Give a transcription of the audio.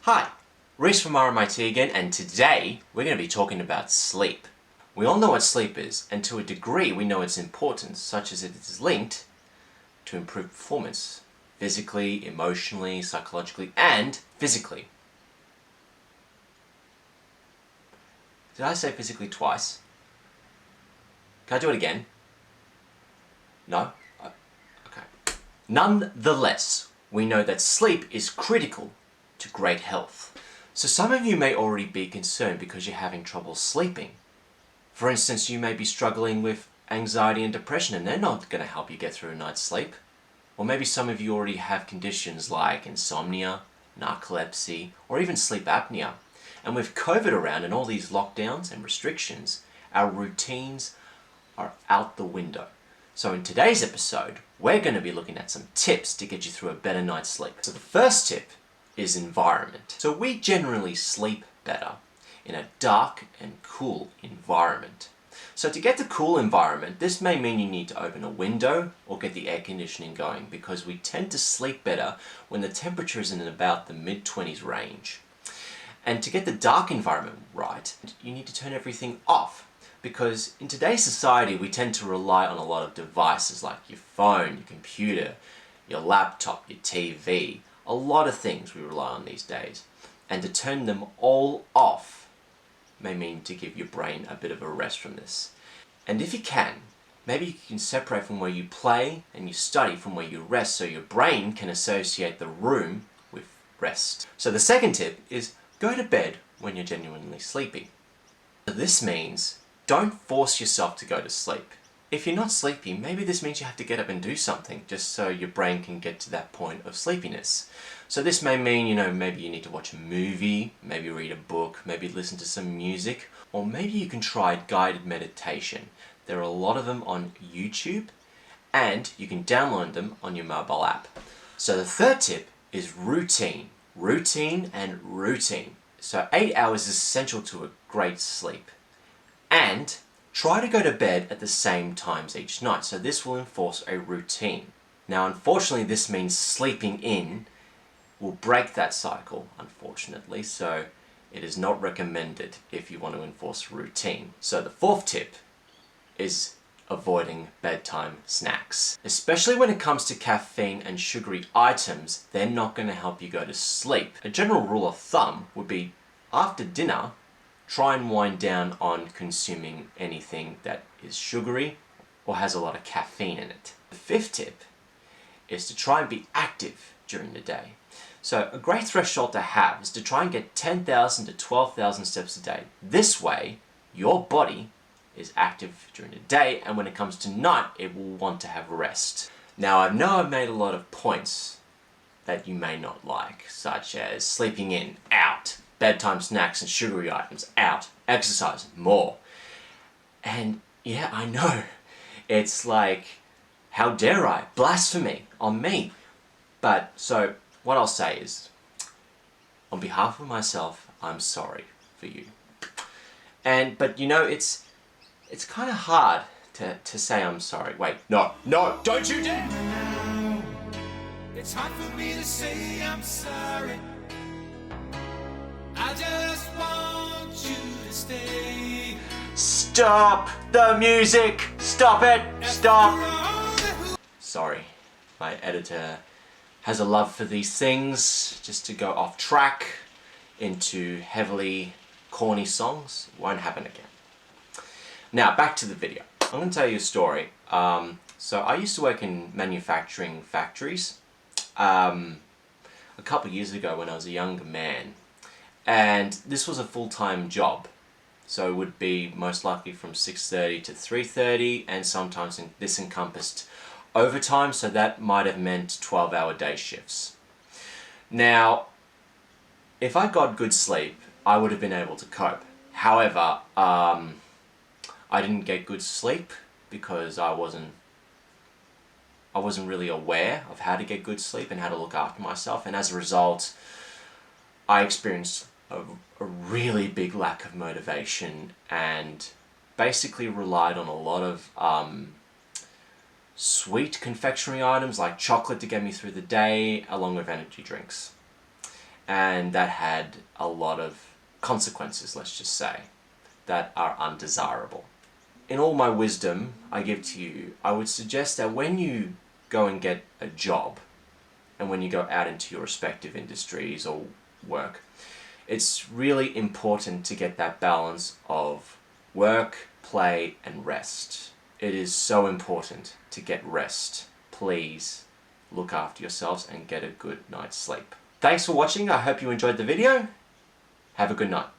Hi, Reese from RMIT again, and today we're going to be talking about sleep. We all know what sleep is, and to a degree we know its importance, such as it is linked to improved performance, physically, emotionally, psychologically, and physically. Did I say physically twice? Can I do it again? No? Okay. Nonetheless, we know that sleep is critical to great health. So some of you may already be concerned because you're having trouble sleeping. For instance, you may be struggling with anxiety and depression and they're not going to help you get through a night's sleep. Or maybe some of you already have conditions like insomnia, narcolepsy, or even sleep apnea. And with COVID around and all these lockdowns and restrictions, our routines are out the window. So in today's episode, we're going to be looking at some tips to get you through a better night's sleep. So the first tip is environment. So we generally sleep better in a dark and cool environment. So to get the cool environment, this may mean you need to open a window or get the air conditioning going because we tend to sleep better when the temperature is in about the mid-20s range. And to get the dark environment right, you need to turn everything off because in today's society we tend to rely on a lot of devices like your phone, your computer, your laptop, your TV, a lot of things we rely on these days. And to turn them all off may mean to give your brain a bit of a rest from this. And if you can, maybe you can separate from where you play and you study from where you rest so your brain can associate the room with rest. So the second tip is go to bed when you're genuinely sleepy. So this means don't force yourself to go to sleep. If you're not sleepy, maybe this means you have to get up and do something just so your brain can get to that point of sleepiness. So this may mean, maybe you need to watch a movie, maybe read a book, maybe listen to some music, or maybe you can try guided meditation. There are a lot of them on YouTube, and you can download them on your mobile app. So the third tip is routine. Routine and routine. So 8 hours is essential to a great sleep. And try to go to bed at the same times each night, so this will enforce a routine. Now unfortunately this means sleeping in will break that cycle, unfortunately, so it is not recommended if you want to enforce routine. So the fourth tip is avoiding bedtime snacks. Especially when it comes to caffeine and sugary items, they're not going to help you go to sleep. A general rule of thumb would be after dinner, try and wind down on consuming anything that is sugary or has a lot of caffeine in it. The fifth tip is to try and be active during the day. So a great threshold to have is to try and get 10,000 to 12,000 steps a day. This way, your body is active during the day, and when it comes to night, it will want to have rest. Now I know I've made a lot of points that you may not like, such as sleeping in, out, bedtime snacks and sugary items, out, exercise, more. And yeah, I know, it's like, how dare I? Blasphemy on me. But so what I'll say is, on behalf of myself, I'm sorry for you. But it's kind of hard to say I'm sorry. Wait, no, don't you dare! It's hard for me to say I'm sorry. I just want you to stay. Stop the music! Stop it! Stop! Sorry, my editor has a love for these things, just to go off track into heavily corny songs. Won't happen again. Now, back to the video. I'm going to tell you a story. So I used to work in manufacturing factories a couple of years ago when I was a younger man. And this was a full-time job. So it would be most likely from 6:30 to 3:30, and sometimes this encompassed overtime, so that might have meant 12-hour day shifts. Now, if I got good sleep, I would have been able to cope. However, I didn't get good sleep because I wasn't really aware of how to get good sleep and how to look after myself, and as a result, I experienced a really big lack of motivation and basically relied on a lot of sweet confectionery items like chocolate to get me through the day, along with energy drinks. and that had a lot of consequences, let's just say, that are undesirable. In all my wisdom I give to you, I would suggest that when you go and get a job, and when you go out into your respective industries or work, it's really important to get that balance of work, play, and rest. It is so important to get rest. Please look after yourselves and get a good night's sleep. Thanks for watching. I hope you enjoyed the video. Have a good night.